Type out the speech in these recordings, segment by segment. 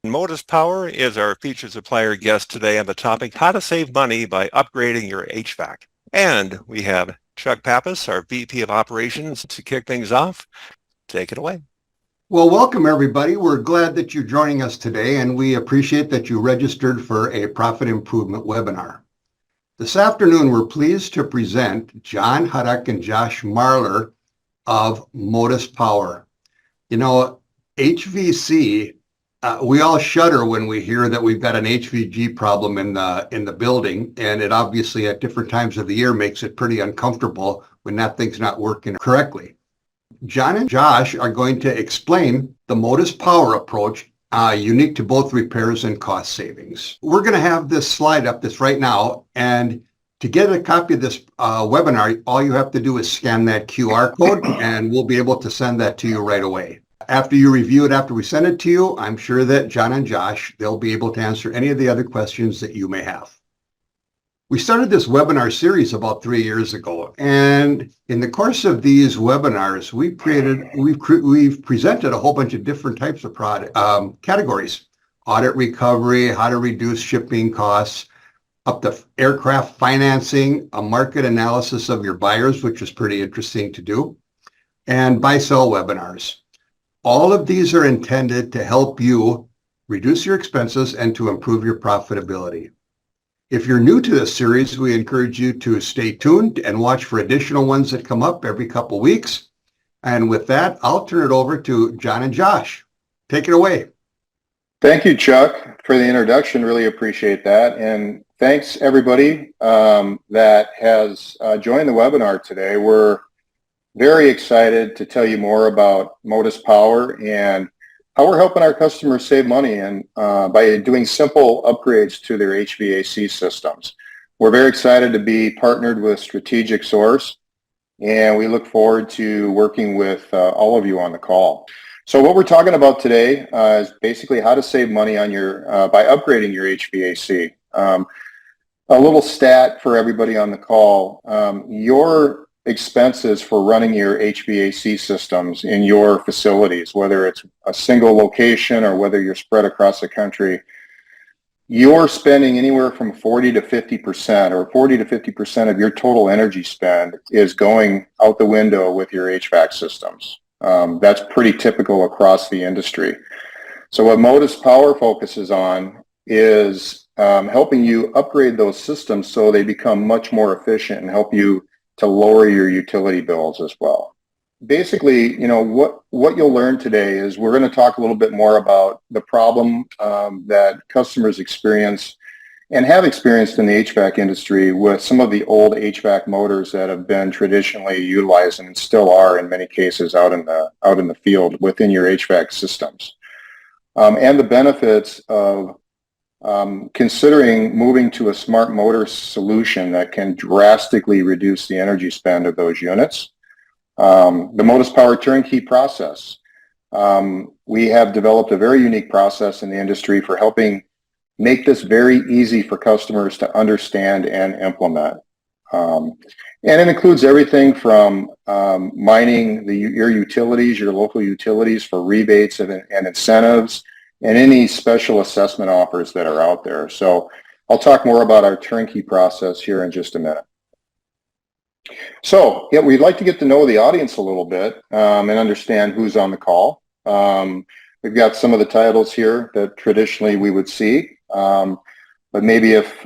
Motus Power is our featured supplier guest today on the topic, how to save money by upgrading your HVAC. And we have Chuck Pappas, our VP of Operations, to kick things off. Take it away. Well, welcome everybody. We're glad that you're joining us today, and we appreciate that you registered for a profit improvement webinar. This afternoon, we're pleased to present John Huddock and Josh Marler of Motus Power. You know, HVC, we all shudder when we hear that we've got an HVAC problem in the building, and it obviously at different times of the year makes it pretty uncomfortable when that thing's not working correctly. John and Josh are going to explain the Motus Power approach, unique to both repairs and cost savings. We're going to have this slide up right now, and to get a copy of this webinar, all you have to do is scan that QR code, and we'll be able to send that to you right away. After you review it, after we send it to you, I'm sure that John and Josh, they'll be able to answer any of the other questions that you may have. We started this webinar series about 3 years ago, and in the course of these webinars, we've presented a whole bunch of different types of product categories: audit recovery, how to reduce shipping costs, up to aircraft financing, a market analysis of your buyers, which is pretty interesting to do, and buy-sell webinars. All of these are intended to help you reduce your expenses and to improve your profitability. If you're new to this series, we encourage you to stay tuned and watch for additional ones that come up every couple weeks. And with that, I'll turn it over to John and Josh. Take it away. Thank you, Chuck, for the introduction. Really appreciate that. And thanks, everybody that has joined the webinar today. We're very excited to tell you more about Motus Power and how we're helping our customers save money and by doing simple upgrades to their HVAC systems. We're very excited to be partnered with StrategicSource, and we look forward to working with all of you on the call. So what we're talking about today is basically how to save money on your by upgrading your HVAC. A little stat for everybody on the call: your expenses for running your HVAC systems in your facilities, whether it's a single location or whether you're spread across the country, you're spending anywhere from 40 to 50%, or 40 to 50% of your total energy spend is going out the window with your HVAC systems. That's pretty typical across the industry. So what Motus Power focuses on is helping you upgrade those systems so they become much more efficient and help you to lower your utility bills as well. Basically, you know, what you'll learn today is we're going to talk a little bit more about the problem that customers experience and have experienced in the HVAC industry with some of the old HVAC motors that have been traditionally utilized and still are in many cases out in the field within your HVAC systems, and the benefits of considering moving to a smart motor solution that can drastically reduce the energy spend of those units. The Motus Power turnkey process. We have developed a very unique process in the industry for helping make this very easy for customers to understand and implement. And it includes everything from mining your utilities, your local utilities, for rebates and incentives, and any special assessment offers that are out there. So I'll talk more about our turnkey process here in just a minute. So yeah, we'd like to get to know the audience a little bit and understand who's on the call. We've got some of the titles here that traditionally we would see, but maybe if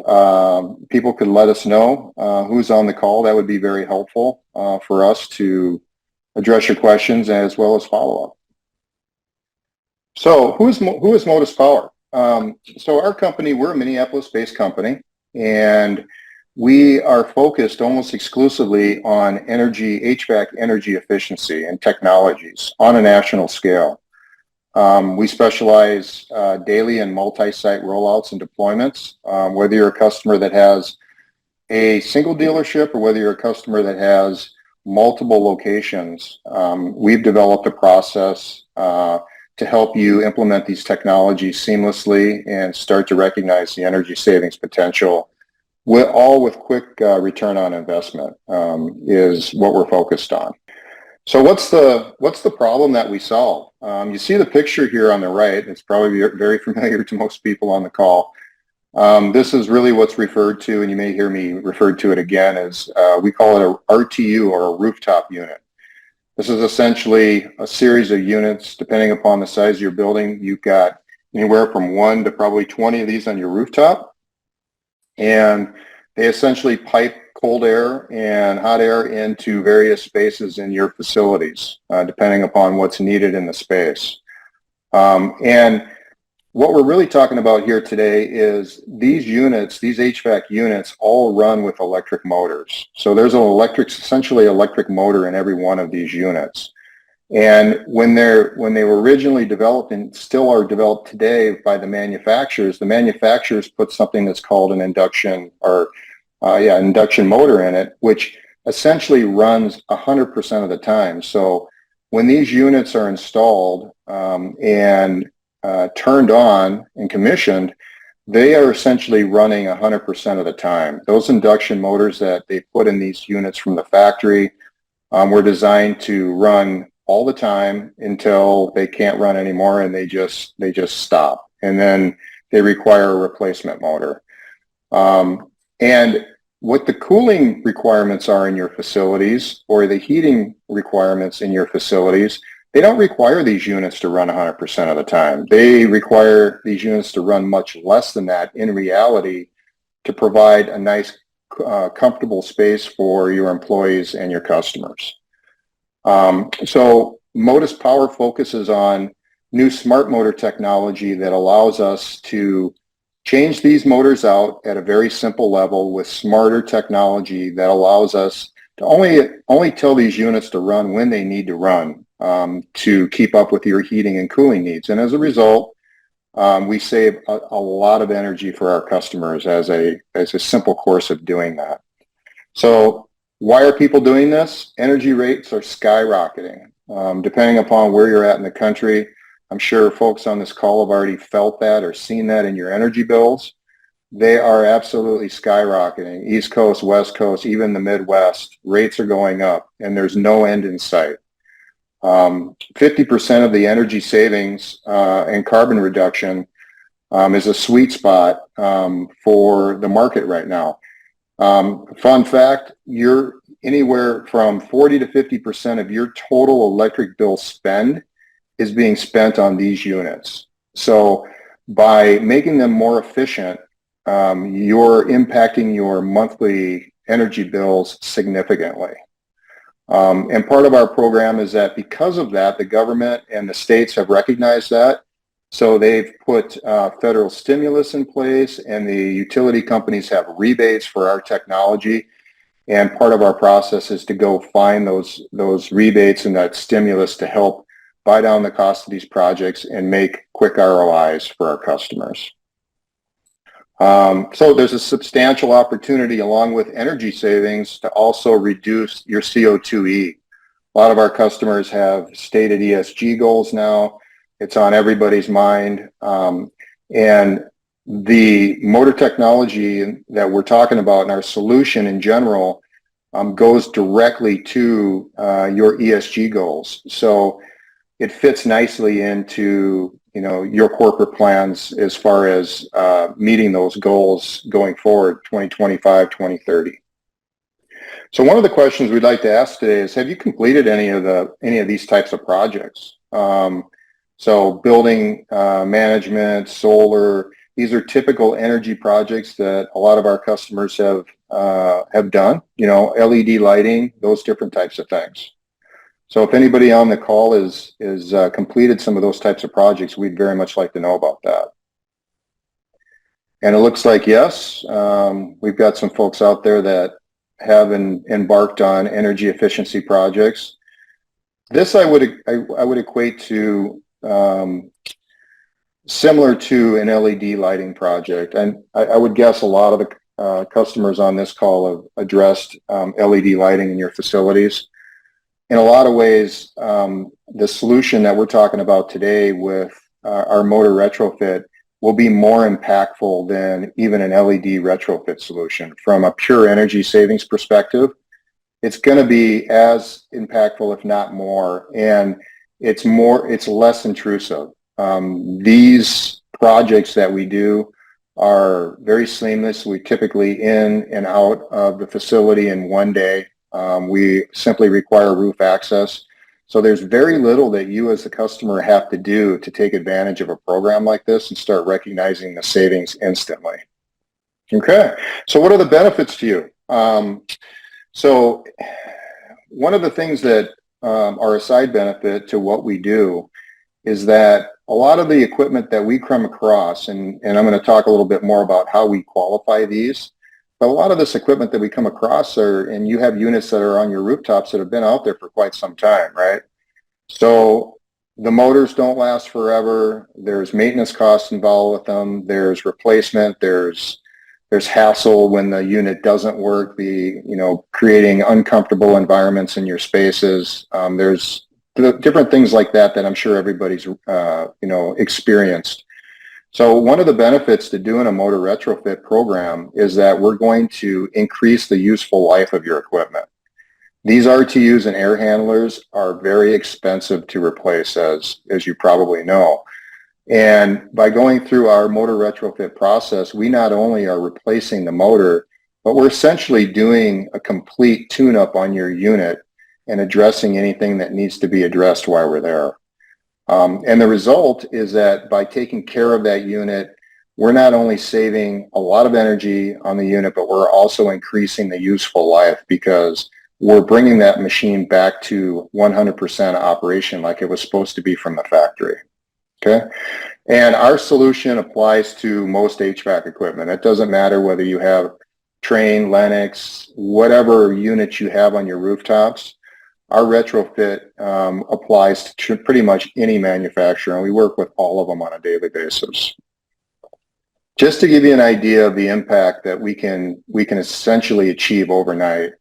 people could let us know who's on the call, that would be very helpful for us to address your questions as well as follow up. So who is Motus Power? So our company, we're a Minneapolis-based company, and we are focused almost exclusively on HVAC energy efficiency and technologies on a national scale. We specialize daily in multi-site rollouts and deployments, whether you're a customer that has a single dealership or whether you're a customer that has multiple locations. We've developed a process to help you implement these technologies seamlessly and start to recognize the energy savings potential, all with quick return on investment is what we're focused on. So what's the problem that we solve? You see the picture here on the right. It's probably very familiar to most people on the call. This is really what's referred to, and you may hear me refer to it again, as we call it a RTU, or a rooftop unit. This is essentially a series of units. Depending upon the size of your building, you've got anywhere from 1 to probably 20 of these on your rooftop. And they essentially pipe cold air and hot air into various spaces in your facilities, depending upon what's needed in the space. And what we're really talking about here today is these units, these HVAC units, all run with electric motors. So there's an essentially electric motor in every one of these units. And when they were originally developed, and still are developed today by the manufacturers put something that's called an induction motor in it, which essentially runs 100% of the time. So when these units are installed and turned on and commissioned, they are essentially running 100% of the time. Those induction motors that they put in these units from the factory were designed to run all the time until they can't run anymore, and they just stop, and then they require a replacement motor. And what the cooling requirements are in your facilities, or the heating requirements in your facilities, they don't require these units to run 100% of the time. They require these units to run much less than that in reality, to provide a nice, comfortable space for your employees and your customers. So Motus Power focuses on new smart motor technology that allows us to change these motors out at a very simple level with smarter technology that allows us to only tell these units to run when they need to run to keep up with your heating and cooling needs. And as a result, we save a lot of energy for our customers as a simple course of doing that. So why are people doing this? Energy rates are skyrocketing. Depending upon where you're at in the country, I'm sure folks on this call have already felt that or seen that in your energy bills. They are absolutely skyrocketing. East Coast, West Coast, even the Midwest, rates are going up, and there's no end in sight. 50% of the energy savings and carbon reduction is a sweet spot for the market right now. Fun fact, you're anywhere from 40 to 50% of your total electric bill spend is being spent on these units. So by making them more efficient, you're impacting your monthly energy bills significantly. And part of our program is that because of that, the government and the states have recognized that. So they've put federal stimulus in place, and the utility companies have rebates for our technology. And part of our process is to go find those rebates and that stimulus to help buy down the cost of these projects and make quick ROIs for our customers. So there's a substantial opportunity, along with energy savings, to also reduce your CO2e. A lot of our customers have stated ESG goals now. It's on everybody's mind. And the motor technology that we're talking about and our solution in general goes directly to your ESG goals. So it fits nicely into your corporate plans as far as meeting those goals going forward, 2025, 2030. So one of the questions we'd like to ask today is, have you completed any of these types of projects? So building management, solar, these are typical energy projects that a lot of our customers have done, LED lighting, those different types of things. So if anybody on the call is completed some of those types of projects, we'd very much like to know about that. And it looks like yes, we've got some folks out there that have embarked on energy efficiency projects. This I would equate to similar to an LED lighting project, and I would guess a lot of the customers on this call have addressed LED lighting in your facilities. In a lot of ways, the solution that we're talking about today with our motor retrofit will be more impactful than even an LED retrofit solution from a pure energy savings perspective. it's going to be as impactful, if not more, and it's less intrusive. These projects that we do are very seamless. We typically in and out of the facility in one day. We simply require roof access. So there's very little that you as the customer have to do to take advantage of a program like this and start recognizing the savings instantly. Okay, so what are the benefits to you? So one of the things that are a side benefit to what we do is that a lot of the equipment that we come across, and I'm going to talk a little bit more about how we qualify these, but a lot of this equipment that we come across and you have units that are on your rooftops that have been out there for quite some time, right? So the motors don't last forever. There's maintenance costs involved with them. There's replacement. There's hassle when the unit doesn't work, creating uncomfortable environments in your spaces. There's different things like that I'm sure everybody's, experienced. So one of the benefits to doing a motor retrofit program is that we're going to increase the useful life of your equipment. These RTUs and air handlers are very expensive to replace, as you probably know. And by going through our motor retrofit process, we not only are replacing the motor, but we're essentially doing a complete tune-up on your unit and addressing anything that needs to be addressed while we're there. And the result is that by taking care of that unit, we're not only saving a lot of energy on the unit, but we're also increasing the useful life because we're bringing that machine back to 100% operation like it was supposed to be from the factory. Okay, and our solution applies to most HVAC equipment. It doesn't matter whether you have Trane, Lennox, whatever units you have on your rooftops. Our retrofit applies to pretty much any manufacturer, and we work with all of them on a daily basis. Just to give you an idea of the impact that we can essentially achieve overnight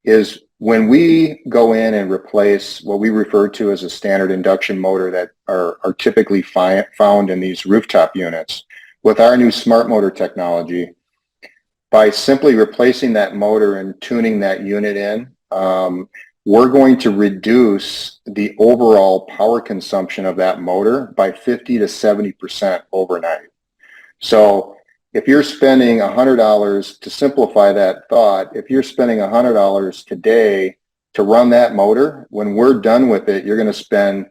is when we go in and replace what we refer to as a standard induction motor that are typically found in these rooftop units with our new smart motor technology, by simply replacing that motor and tuning that unit in, we're going to reduce the overall power consumption of that motor by 50 to 70% overnight. So if you're spending $100, to simplify that thought, if you're spending $100 today to run that motor, when we're done with it, you're going to spend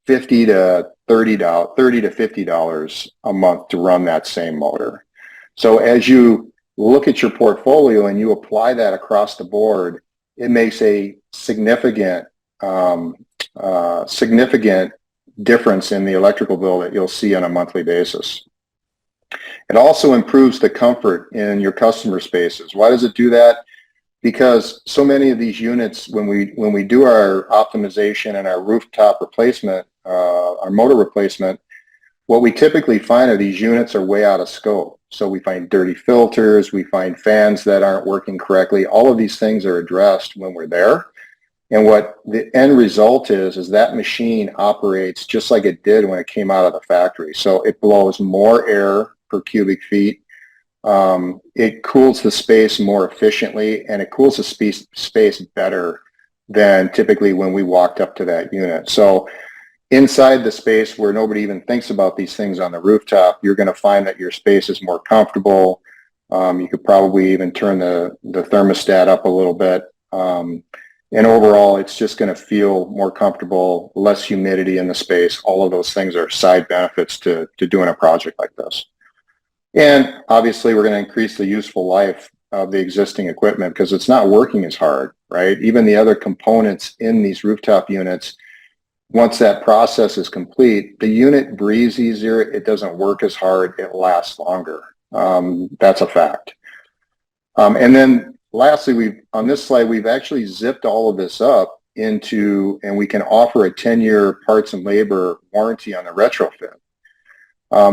$50 to $50 a month to run that same motor. So as you look at your portfolio and you apply that across the board, it makes a significant difference in the electrical bill that you'll see on a monthly basis. It also improves the comfort in your customer spaces. Why does it do that? Because so many of these units, when we do our optimization and our rooftop replacement, our motor replacement, what we typically find are these units are way out of scope. So we find dirty filters, we find fans that aren't working correctly. All of these things are addressed when we're there. And what the end result is that machine operates just like it did when it came out of the factory. So it blows more air per cubic feet. It cools the space more efficiently, and it cools the space better than typically when we walked up to that unit. So inside the space where nobody even thinks about these things on the rooftop, you're going to find that your space is more comfortable. You could probably even turn the thermostat up a little bit. And overall, it's just going to feel more comfortable, less humidity in the space. All of those things are side benefits to doing a project like this. And obviously, we're going to increase the useful life of the existing equipment because it's not working as hard, right? Even the other components in these rooftop units, once that process is complete, the unit breathes easier, it doesn't work as hard, it lasts longer. That's a fact. And then lastly, on this slide, we've actually zipped all of this up into, and we can offer a 10-year parts and labor warranty on the retrofit,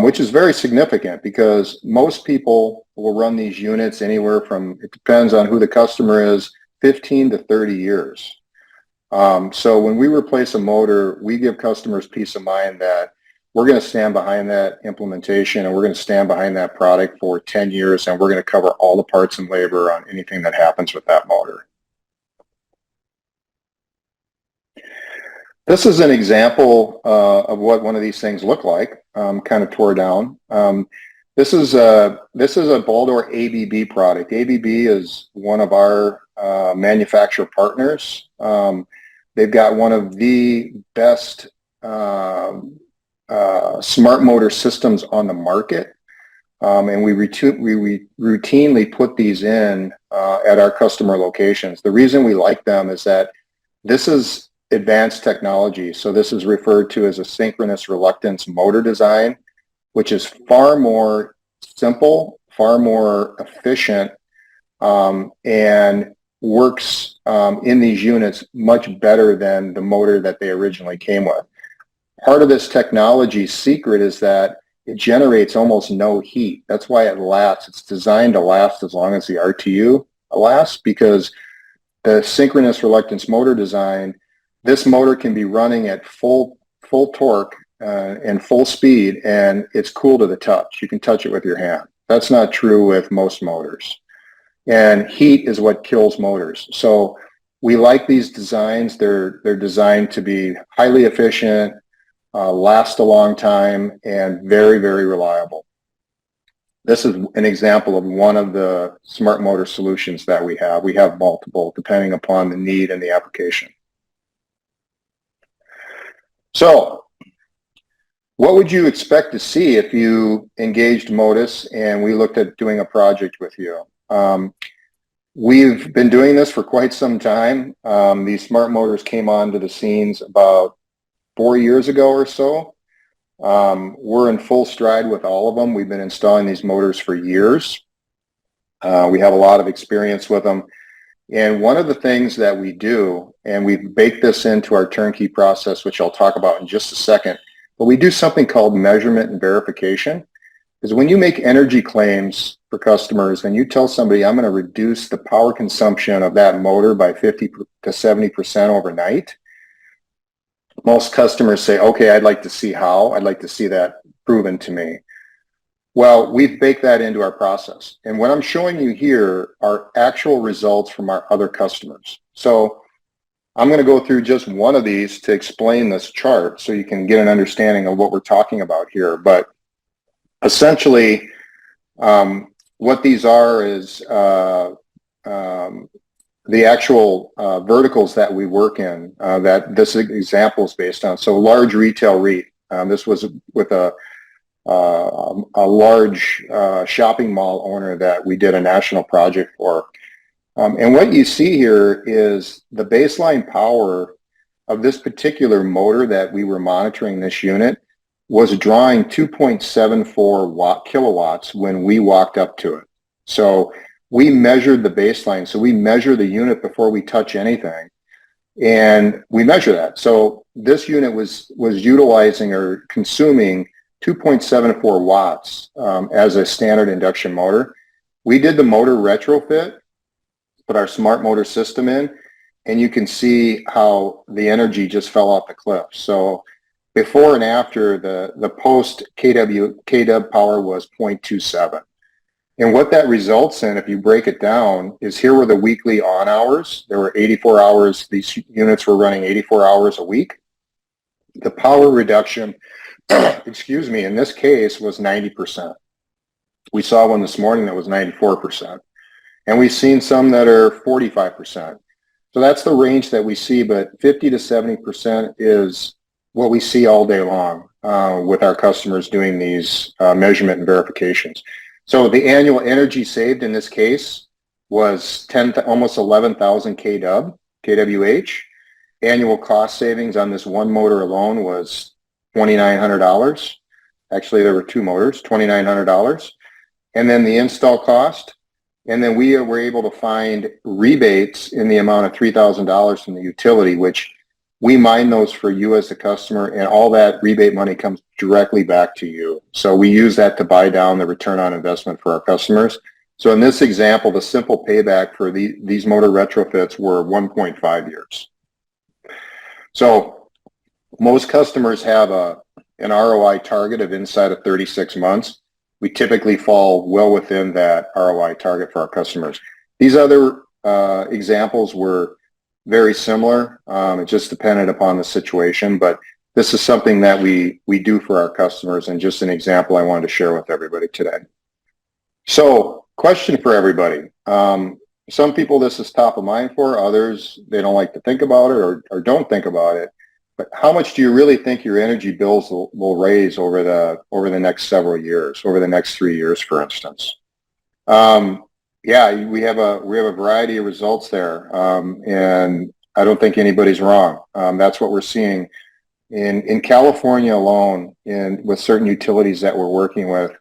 which is very significant because most people will run these units anywhere from, it depends on who the customer is, 15 to 30 years. So when we replace a motor, we give customers peace of mind that we're going to stand behind that implementation and we're going to stand behind that product for 10 years and we're going to cover all the parts and labor on anything that happens with that motor. This is an example of what one of these things look like, kind of tore down. This is a Baldor ABB product. ABB is one of our manufacturer partners. They've got one of the best smart motor systems on the market. And we routinely put these in at our customer locations. The reason we like them is that this is advanced technology. So this is referred to as a synchronous reluctance motor design, which is far more simple, far more efficient, and works in these units much better than the motor that they originally came with. Part of this technology's secret is that it generates almost no heat. That's why it lasts. It's designed to last as long as the RTU lasts, because the synchronous reluctance motor design, this motor can be running at full torque and full speed, and it's cool to the touch. You can touch it with your hand. That's not true with most motors. And heat is what kills motors. So we like these designs. They're designed to be highly efficient, last a long time, and very, very reliable. This is an example of one of the smart motor solutions that we have. We have multiple depending upon the need and the application. So what would you expect to see if you engaged Motus and we looked at doing a project with you? We've been doing this for quite some time. These smart motors came onto the scenes about 4 years ago or so. We're in full stride with all of them. We've been installing these motors for years. We have a lot of experience with them. And one of the things that we do, and we've baked this into our turnkey process, which I'll talk about in just a second, but we do something called measurement and verification. Because when you make energy claims for customers and you tell somebody, I'm going to reduce the power consumption of that motor by 50 to 70% overnight, most customers say, okay, I'd like to see how. I'd like to see that proven to me. Well, we've baked that into our process. And what I'm showing you here are actual results from our other customers. So I'm going to go through just one of these to explain this chart so you can get an understanding of what we're talking about here. But essentially, what these are is the actual verticals that we work in that this example is based on. So large retail REIT. This was with a large shopping mall owner that we did a national project for. And what you see here is the baseline power of this particular motor that we were monitoring this unit was drawing 2.74 kilowatts when we walked up to it. So we measured the baseline. So we measure the unit before we touch anything, and we measure that. So this unit was utilizing or consuming 2.74 watts as a standard induction motor. We did the motor retrofit, put our smart motor system in, and you can see how the energy just fell off the cliff. So before and after, the post KW power was 0.27. And what that results in, if you break it down, is here were the weekly on hours. There were 84 hours. These units were running 84 hours a week. The power reduction, excuse me, in this case was 90%. We saw one this morning that was 94%. And we've seen some that are 45%. So that's the range that we see, but 50 to 70% is what we see all day long with our customers doing these measurement and verifications. So the annual energy saved in this case was almost 11,000 kWh. Annual cost savings on this one motor alone was $2,900. Actually, there were two motors, $2,900. And then the install cost. And then we were able to find rebates in the amount of $3,000 from the utility, which we mine those for you as the customer, and all that rebate money comes directly back to you. So we use that to buy down the return on investment for our customers. So in this example, the simple payback for these motor retrofits were 1.5 years. So most customers have an ROI target of inside of 36 months. We typically fall well within that ROI target for our customers. These other examples were very similar. It just depended upon the situation, but this is something that we do for our customers, and just an example I wanted to share with everybody today. So, question for everybody. Some people this is top of mind for, others they don't like to think about it or don't think about it. But how much do you really think your energy bills will raise over the next several years, over the next 3 years, for instance? Yeah, we have a variety of results there, and I don't think anybody's wrong. That's what we're seeing in California alone, with certain utilities that we're working with.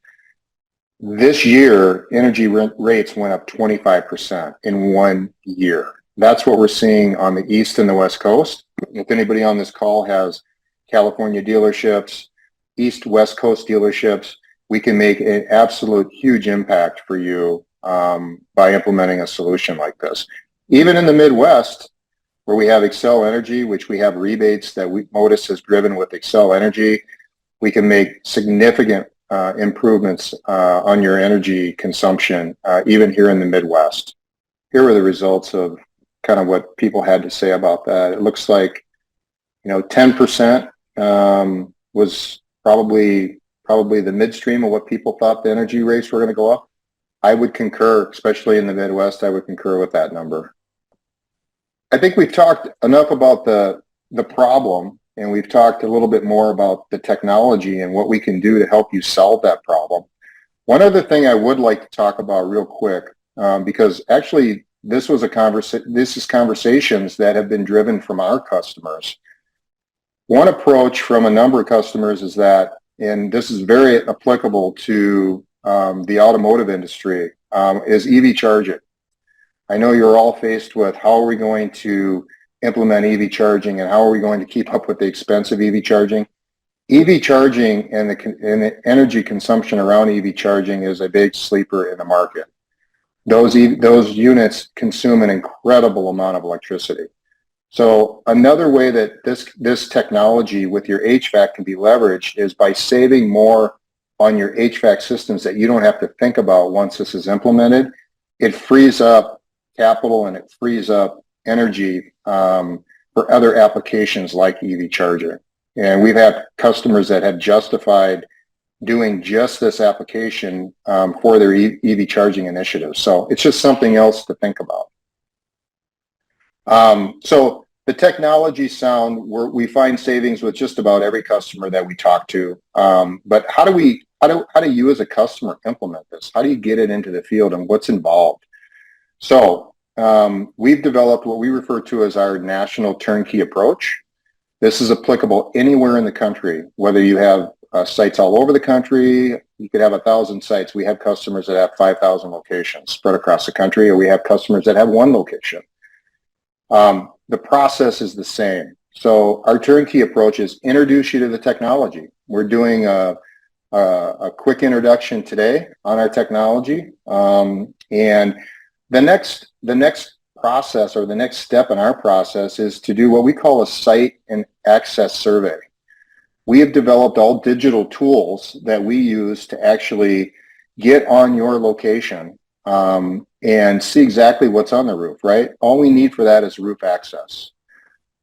This year, energy rates went up 25% in 1 year. That's what we're seeing on the East and the West Coast. If anybody on this call has California dealerships, East, West Coast dealerships, we can make an absolute huge impact for you by implementing a solution like this. Even in the Midwest, where we have Excel Energy, which we have rebates that Motus has driven with Excel Energy, we can make significant improvements on your energy consumption, even here in the Midwest. Here are the results of kind of what people had to say about that. It looks like, 10% was probably the midstream of what people thought the energy rates were going to go up. I would concur, especially in the Midwest, I would concur with that number. I think we've talked enough about the problem, and we've talked a little bit more about the technology and what we can do to help you solve that problem. One other thing I would like to talk about real quick, because actually this is conversations that have been driven from our customers. One approach from a number of customers is that, and this is very applicable to the automotive industry, is EV charging. I know you're all faced with how are we going to implement EV charging and how are we going to keep up with the expense of EV charging. EV charging and the energy consumption around EV charging is a big sleeper in the market. Those units consume an incredible amount of electricity. So another way that this technology with your HVAC can be leveraged is by saving more on your HVAC systems that you don't have to think about once this is implemented. It frees up capital and it frees up energy for other applications like EV charging. And we've had customers that have justified doing just this application for their EV charging initiatives. So it's just something else to think about. So the technology sound, we find savings with just about every customer that we talk to. But how do you as a customer implement this? How do you get it into the field, and what's involved? So we've developed what we refer to as our national turnkey approach. This is applicable anywhere in the country, whether you have sites all over the country. You could have 1,000 sites. We have customers that have 5,000 locations spread across the country, or we have customers that have one location. The process is the same. So our turnkey approach is introduce you to the technology. We're doing a quick introduction today on our technology, and the next process, or the next step in our process, is to do what we call a site and access survey. We have developed all digital tools that we use to actually get on your location and see exactly what's on the roof, right? All we need for that is roof access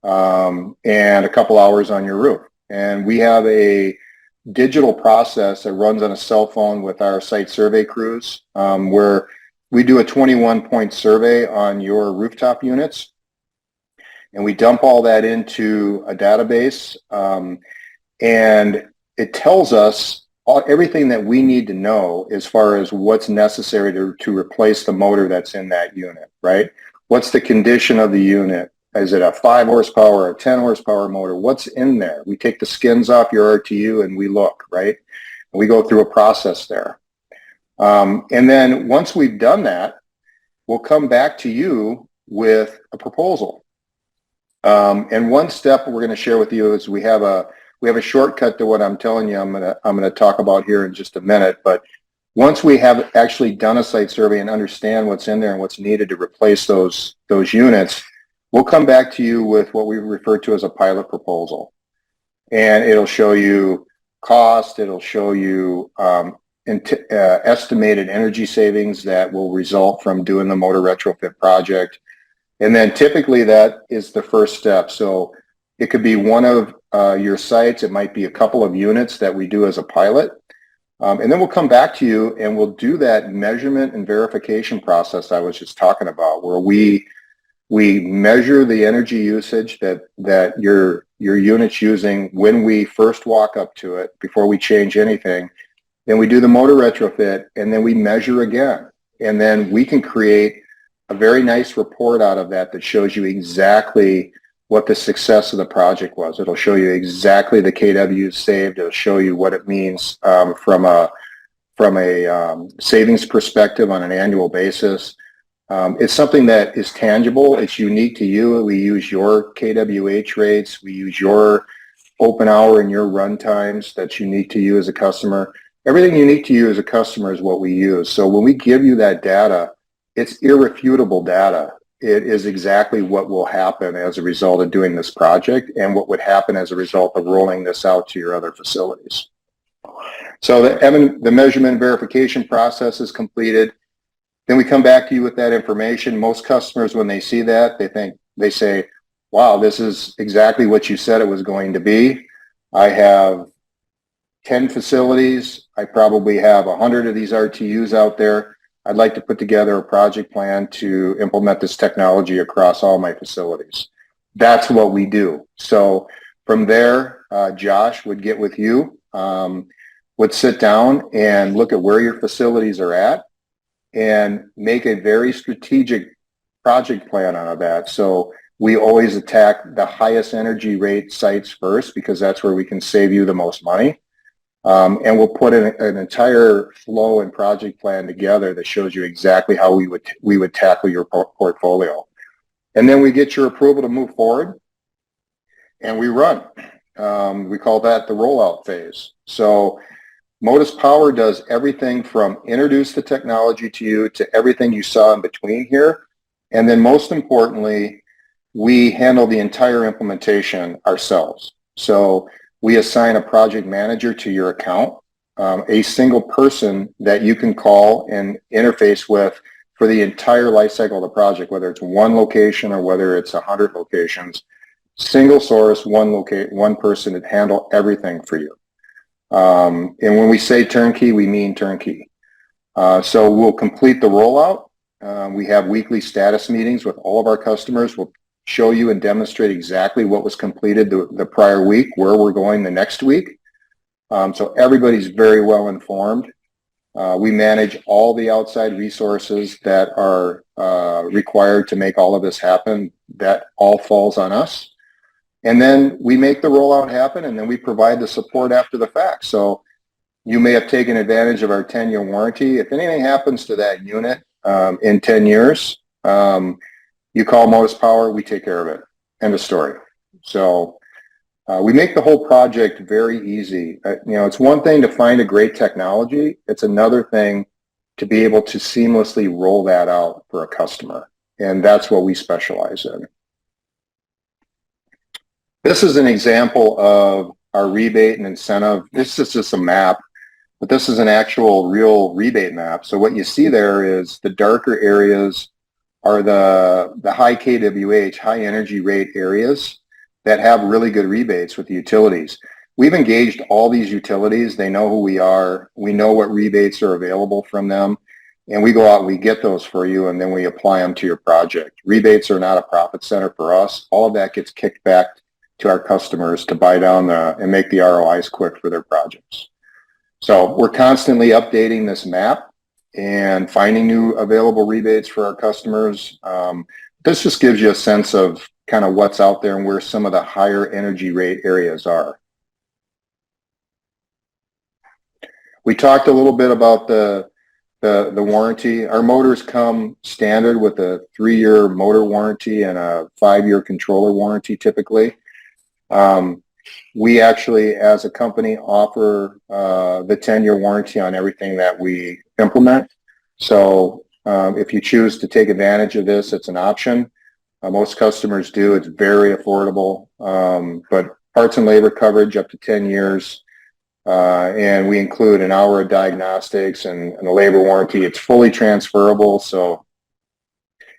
and a couple hours on your roof. And we have a digital process that runs on a cell phone with our site survey crews, where we do a 21-point survey on your rooftop units, and we dump all that into a database, and it tells us everything that we need to know as far as what's necessary to replace the motor that's in that unit, right? What's the condition of the unit? Is it a 5 horsepower, a 10 horsepower motor? What's in there? We take the skins off your RTU and we look, right? And we go through a process there. And then once we've done that, we'll come back to you with a proposal. And one step we're going to share with you is we have a shortcut to what I'm telling you. I'm going to talk about here in just a minute. But once we have actually done a site survey and understand what's in there and what's needed to replace those units, we'll come back to you with what we refer to as a pilot proposal. And it'll show you cost. It'll show you estimated energy savings that will result from doing the motor retrofit project. And then typically that is the first step. So it could be one of your sites. It might be a couple of units that we do as a pilot. And then we'll come back to you and we'll do that measurement and verification process I was just talking about, where we measure the energy usage that your unit's using when we first walk up to it before we change anything. Then we do the motor retrofit, and then we measure again. And then we can create a very nice report out of that that shows you exactly what the success of the project was. It'll show you exactly the kWs saved. It'll show you what it means from a savings perspective on an annual basis. It's something that is tangible. It's unique to you. We use your kWh rates. We use your open hour and your run times. That's unique to you as a customer. Everything unique to you as a customer is what we use. So when we give you that data, it's irrefutable data. It is exactly what will happen as a result of doing this project and what would happen as a result of rolling this out to your other facilities. So the measurement and verification process is completed. Then we come back to you with that information. Most customers, when they see that, they say, wow, this is exactly what you said it was going to be. I have 10 facilities. I probably have 100 of these RTUs out there. I'd like to put together a project plan to implement this technology across all my facilities. That's what we do. So from there, Josh would get with you, would sit down and look at where your facilities are at and make a very strategic project plan out of that. So we always attack the highest energy rate sites first because that's where we can save you the most money. And we'll put an entire flow and project plan together that shows you exactly how we would tackle your portfolio. And then we get your approval to move forward and we run. We call that the rollout phase. So Motus Power does everything from introduce the technology to you to everything you saw in between here. And then most importantly, we handle the entire implementation ourselves. So we assign a project manager to your account, a single person that you can call and interface with for the entire life cycle of the project, whether it's one location or whether it's 100 locations. Single source, one person to handle everything for you. And when we say turnkey, we mean turnkey. So we'll complete the rollout. We have weekly status meetings with all of our customers. We'll show you and demonstrate exactly what was completed the prior week, where we're going the next week. So everybody's very well informed. We manage all the outside resources that are required to make all of this happen. That all falls on us. And then we make the rollout happen, and then we provide the support after the fact. So you may have taken advantage of our 10-year warranty. If anything happens to that unit in 10 years, you call Motus Power, we take care of it. End of story. So we make the whole project very easy. It's one thing to find a great technology. It's another thing to be able to seamlessly roll that out for a customer. And that's what we specialize in. This is an example of our rebate and incentive. This is just a map, but this is an actual real rebate map. So what you see there is the darker areas are the high kWh, high energy rate areas that have really good rebates with the utilities. We've engaged all these utilities. They know who we are. We know what rebates are available from them. And we go out and we get those for you, and then we apply them to your project. Rebates are not a profit center for us. All of that gets kicked back to our customers to buy down and make the ROIs quick for their projects. So we're constantly updating this map and finding new available rebates for our customers. This just gives you a sense of kind of what's out there and where some of the higher energy rate areas are. We talked a little bit about the warranty. Our motors come standard with a 3-year motor warranty and a 5-year controller warranty typically. We actually, as a company, offer the 10-year warranty on everything that we implement. So if you choose to take advantage of this, it's an option. Most customers do. It's very affordable. But parts and labor coverage up to 10 years. And we include an hour of diagnostics and a labor warranty. It's fully transferable. So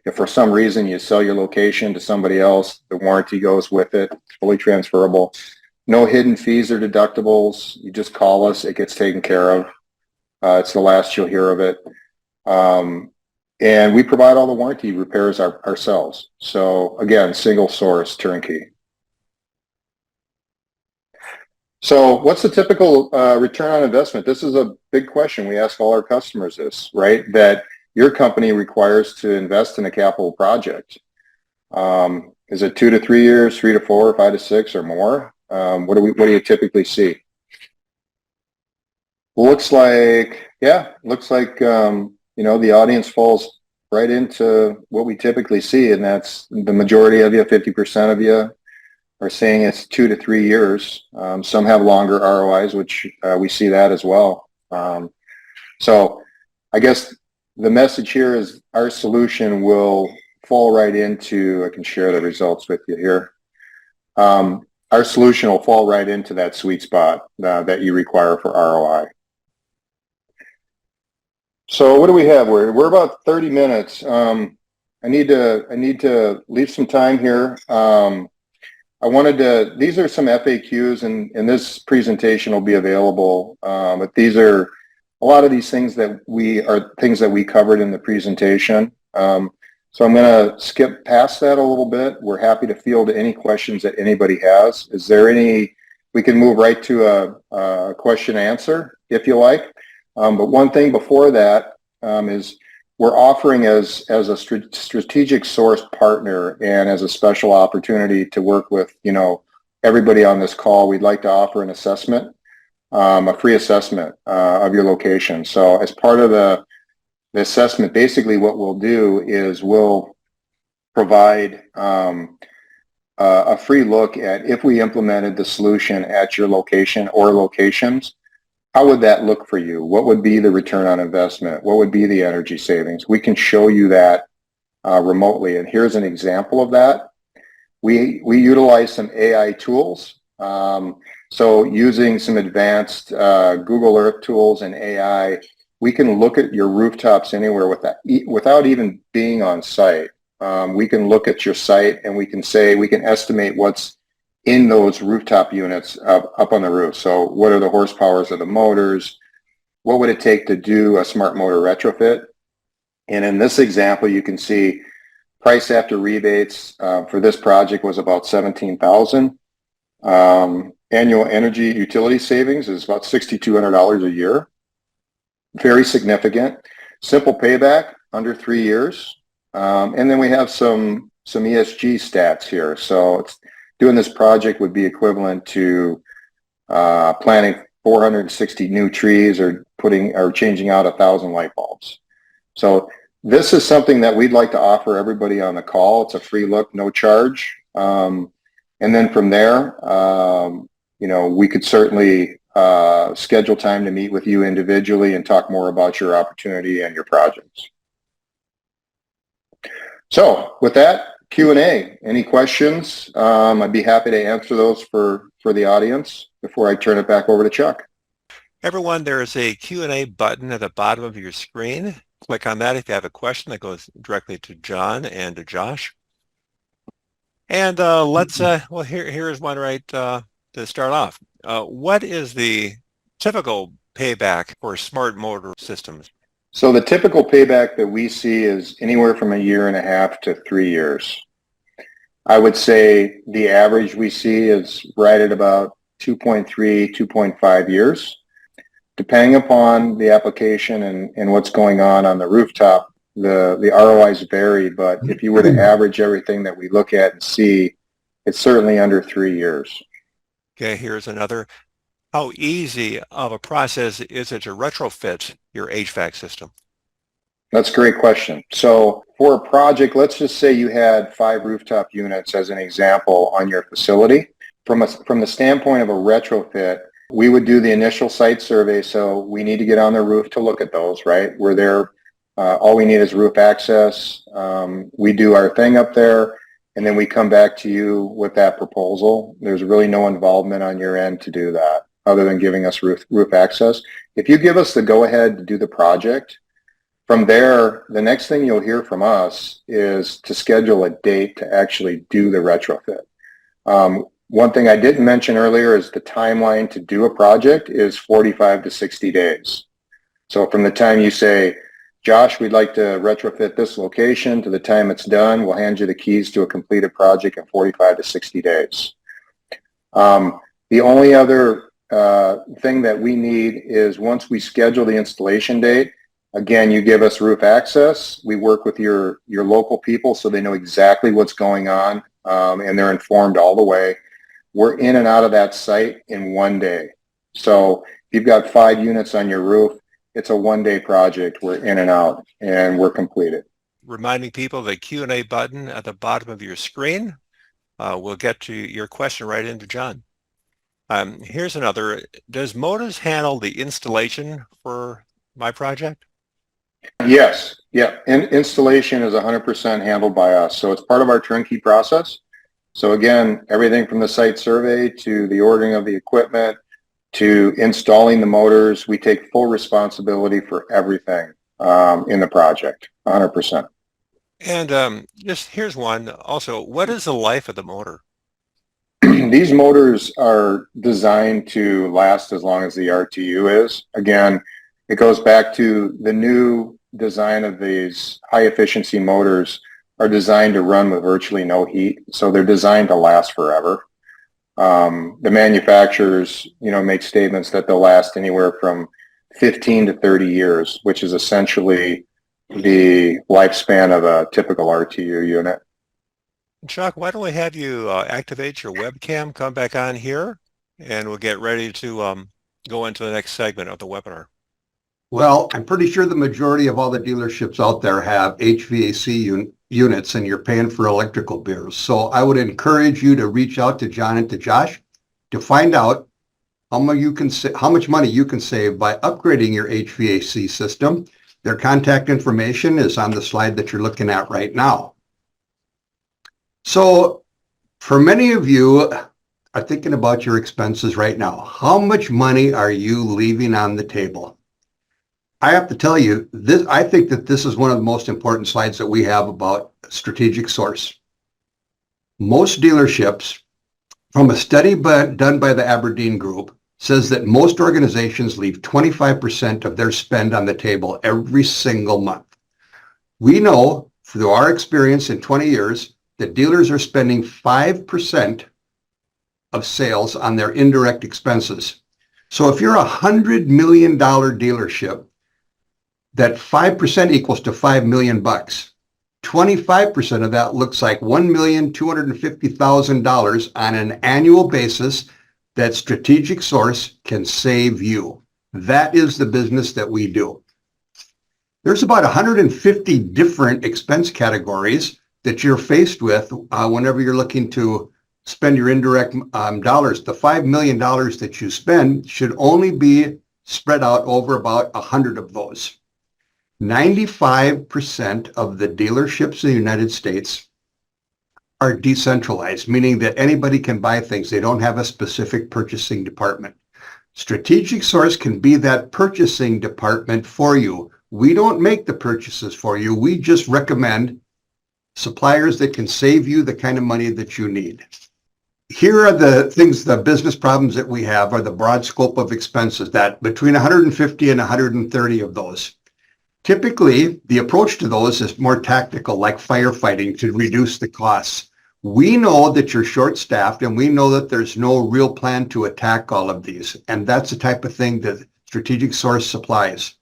If for some reason you sell your location to somebody else, the warranty goes with it. It's fully transferable. No hidden fees or deductibles. You just call us. It gets taken care of. It's the last you'll hear of it. And we provide all the warranty repairs ourselves. So again, single source, turnkey. So what's the typical return on investment? This is a big question. We ask all our customers this, right? That your company requires to invest in a capital project. Is it 2 to 3 years, 3 to 4, 5 to 6, or more? What do you typically see? Looks like the audience falls right into what we typically see, and that's the majority of you, 50% of you, are saying it's 2 to 3 years. Some have longer ROIs, which we see that as well. So I guess the message here is our solution will fall right into, I can share the results with you here. Our solution will fall right into that sweet spot that you require for ROI. So what do we have? We're about 30 minutes. I need to leave some time here. These are some FAQs, and this presentation will be available. But these are a lot of these things that we covered in the presentation. So I'm going to skip past that a little bit. We're happy to field any questions that anybody has. Is there any? We can move right to a question answer if you like. But one thing before that is we're offering as a strategic source partner and as a special opportunity to work with, everybody on this call. We'd like to offer an assessment, a free assessment of your location. So as part of the assessment, basically what we'll do is we'll provide a free look at if we implemented the solution at your location or locations. How would that look for you? What would be the return on investment? What would be the energy savings? We can show you that remotely. And here's an example of that. We utilize some AI tools. So using some advanced Google Earth tools and AI, we can look at your rooftops anywhere without even being on site. We can look at your site and we can estimate what's in those rooftop units up on the roof. So what are the horsepowers of the motors? What would it take to do a smart motor retrofit? And in this example, you can see price after rebates for this project was about $17,000. Annual energy utility savings is about $6,200 a year. Very significant. Simple payback, under 3 years. And then we have some ESG stats here. So doing this project would be equivalent to planting 460 new trees or changing out 1,000 light bulbs. So this is something that we'd like to offer everybody on the call. It's a free look, no charge. And then from there, we could certainly schedule time to meet with you individually and talk more about your opportunity and your projects. So with that, Q&A. Any questions? I'd be happy to answer those for the audience before I turn it back over to Chuck. Everyone, there is a Q&A button at the bottom of your screen. Click on that if you have a question that goes directly to John and to Josh. And here is one right to start off. What is the typical payback for smart motor systems? So the typical payback that we see is anywhere from 1.5 to 3 years. I would say the average we see is right at about 2.3, 2.5 years. Depending upon the application and what's going on the rooftop, the ROIs vary, but if you were to average everything that we look at and see, it's certainly under 3 years. Okay, here's another. How easy of a process is it to retrofit your HVAC system? That's a great question. So for a project, let's just say you had 5 rooftop units as an example on your facility. From the standpoint of a retrofit, we would do the initial site survey. So we need to get on the roof to look at those, right? We're there. All we need is roof access. We do our thing up there, and then we come back to you with that proposal. There's really no involvement on your end to do that other than giving us roof access. If you give us the go-ahead to do the project, From there, the next thing you'll hear from us is to schedule a date to actually do the retrofit. One thing I didn't mention earlier is the timeline to do a project is 45 to 60 days. So from the time you say, Josh, we'd like to retrofit this location, to the time it's done, we'll hand you the keys to a completed project in 45 to 60 days. The only other thing that we need is once we schedule the installation date, again, you give us roof access. We work with your local people so they know exactly what's going on, and they're informed all the way. We're in and out of that site in 1 day. So if you've got 5 units on your roof, it's a 1-day project. We're in and out, and we're completed. Reminding people the Q&A button at the bottom of your screen. We'll get to your question right into John. Here's another. Does Motus handle the installation for my project? Yes. Yeah. Installation is 100% handled by us. So it's part of our turnkey process. So again, everything from the site survey to the ordering of the equipment to installing the motors, we take full responsibility for everything in the project, 100%. And just here's one also. What is the life of the motor? These motors are designed to last as long as the RTU is. Again, it goes back to the new design of these high efficiency motors are designed to run with virtually no heat. So they're designed to last forever. The manufacturers, make statements that they'll last anywhere from 15 to 30 years, which is essentially the lifespan of a typical RTU unit. Chuck, why don't we have you activate your webcam, come back on here, and we'll get ready to go into the next segment of the webinar. Well, I'm pretty sure the majority of all the dealerships out there have HVAC units, and you're paying for electrical bills. So I would encourage you to reach out to John and to Josh to find out how much money you can save by upgrading your HVAC system. Their contact information is on the slide that you're looking at right now. So for many of you are thinking about your expenses right now. How much money are you leaving on the table? I have to tell you, I think that this is one of the most important slides that we have about StrategicSource. Most dealerships, from a study done by the Aberdeen Group, says that most organizations leave 25% of their spend on the table every single month. We know through our experience in 20 years that dealers are spending 5% of sales on their indirect expenses. So if you're a $100 million dealership, that 5% equals to $5 million. 25% of that looks like $1,250,000 on an annual basis that StrategicSource can save you. That is the business that we do. There's about 150 different expense categories that you're faced with whenever you're looking to spend your indirect dollars. The $5 million that you spend should only be spread out over about 100 of those. 95% of the dealerships in the United States are decentralized, meaning that anybody can buy things. They don't have a specific purchasing department. StrategicSource can be that purchasing department for you. We don't make the purchases for you. We just recommend suppliers that can save you the kind of money that you need. Here are the things, the business problems that we have are the broad scope of expenses, that between 150 and 130 of those. Typically, the approach to those is more tactical, like firefighting, to reduce the costs. We know that you're short-staffed, and we know that there's no real plan to attack all of these, and that's the type of thing that StrategicSource supplies.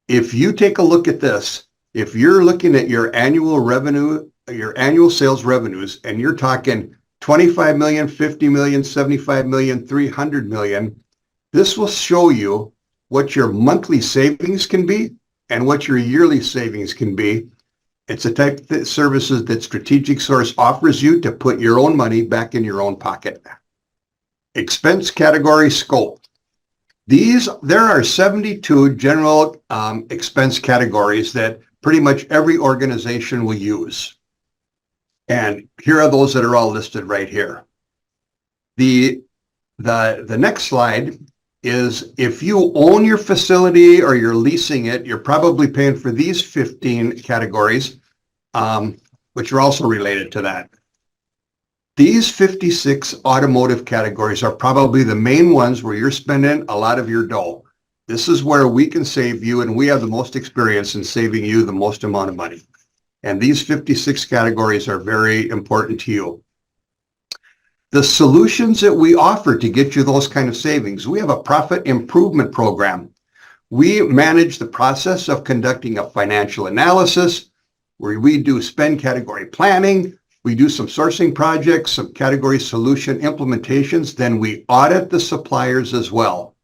If you take a look at this, if you're looking at your annual revenue, your annual sales revenues, and you're talking 25 million, 50 million, 75 million, 300 million, this will show you what your monthly savings can be and what your yearly savings can be. It's a type of services that StrategicSource offers you to put your own money back in your own pocket. Expense category scope. There are 72 general expense categories that pretty much every organization will use. And here are those that are all listed right here. The next slide is if you own your facility or you're leasing it, you're probably paying for these 15 categories, which are also related to that. These 56 automotive categories are probably the main ones where you're spending a lot of your dough. This is where we can save you, and we have the most experience in saving you the most amount of money. And these 56 categories are very important to you. The solutions that we offer to get you those kind of savings, we have a profit improvement program. We manage the process of conducting a financial analysis where we do spend category planning. We do some sourcing projects, some category solution implementations. Then we audit the suppliers as well.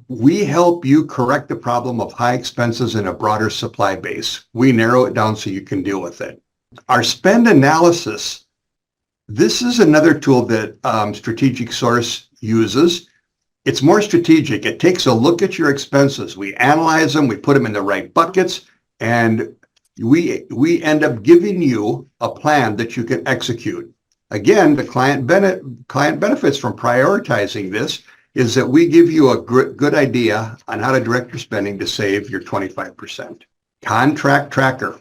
We help you correct the problem of high expenses in a broader supply base. We narrow it down so you can deal with it. Our spend analysis, this is another tool that StrategicSource uses. It's more strategic. It takes a look at your expenses. We analyze them, we put them in the right buckets, and we end up giving you a plan that you can execute. Again, the client benefits from prioritizing this is that we give you a good idea on how to direct your spending to save your 25%. Contract Tracker.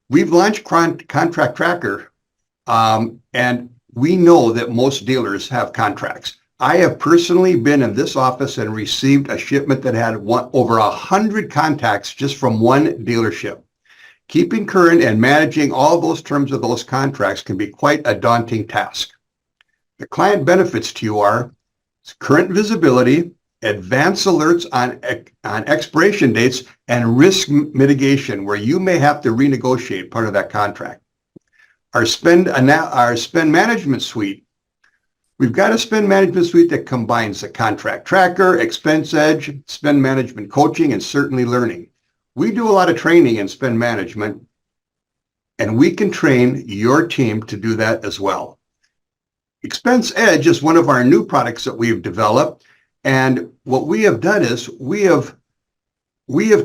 We've launched Contract Tracker, and we know that most dealers have contracts. I have personally been in this office and received a shipment that had over 100 contacts just from one dealership. Keeping current and managing all those terms of those contracts can be quite a daunting task. The client benefits to you are current visibility, advance alerts on expiration dates, and risk mitigation where you may have to renegotiate part of that contract. Our spend management suite. We've got a spend management suite that combines the Contract Tracker, Expense Edge, spend management coaching, and certainly learning. We do a lot of training in spend management, and we can train your team to do that as well. Expense Edge is one of our new products that we've developed, and what we have done is we have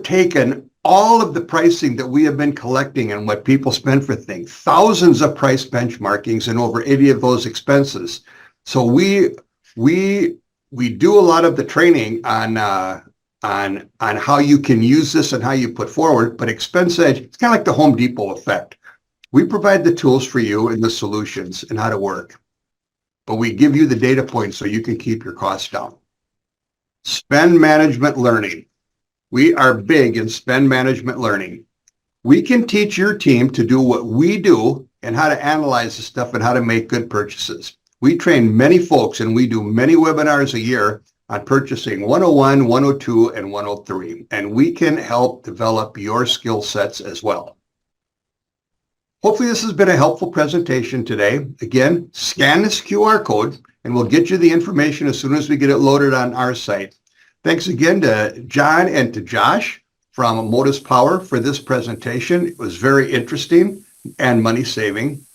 taken all of the pricing that we have been collecting and what people spend for things, thousands of price benchmarkings and over 80 of those expenses. So we do a lot of the training on how you can use this and how you put forward, but Expense Edge, it's kind of like the Home Depot effect. We provide the tools for you and the solutions and how to work, but we give you the data points so you can keep your costs down. Spend management learning. We are big in spend management learning. We can teach your team to do what we do and how to analyze the stuff and how to make good purchases. We train many folks and we do many webinars a year on purchasing 101, 102, and 103, and we can help develop your skill sets as well. Hopefully this has been a helpful presentation today. Again, scan this QR code and we'll get you the information as soon as we get it loaded on our site. Thanks again to John and to Josh from Motus Power for this presentation. It was very interesting and money saving.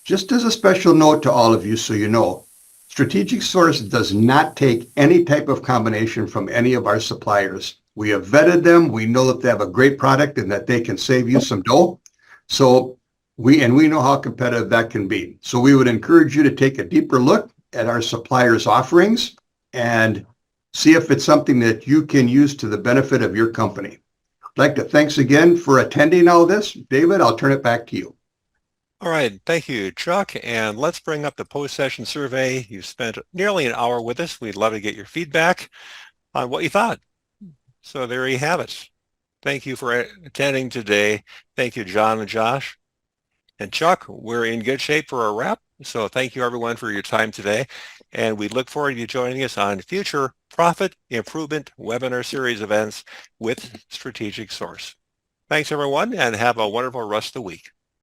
Just as a special note to all of you so you know, StrategicSource does not take any type of combination from any of our suppliers. We have vetted them. We know that they have a great product and that they can save you some dough. So we know how competitive that can be. So we would encourage you to take a deeper look at our suppliers' offerings and see if it's something that you can use to the benefit of your company. I'd like to thanks again for attending all this. David, I'll turn it back to you. All right, thank you, Chuck. And let's bring up the post-session survey. You spent nearly an hour with us. We'd love to get your feedback on what you thought. So there you have it. Thank you for attending today. Thank you, John and Josh. And Chuck, we're in good shape for a wrap. So thank you, everyone, for your time today. And we look forward to you joining us on future Profit Improvement Webinar Series events with StrategicSource. Thanks, everyone, and have a wonderful rest of the week.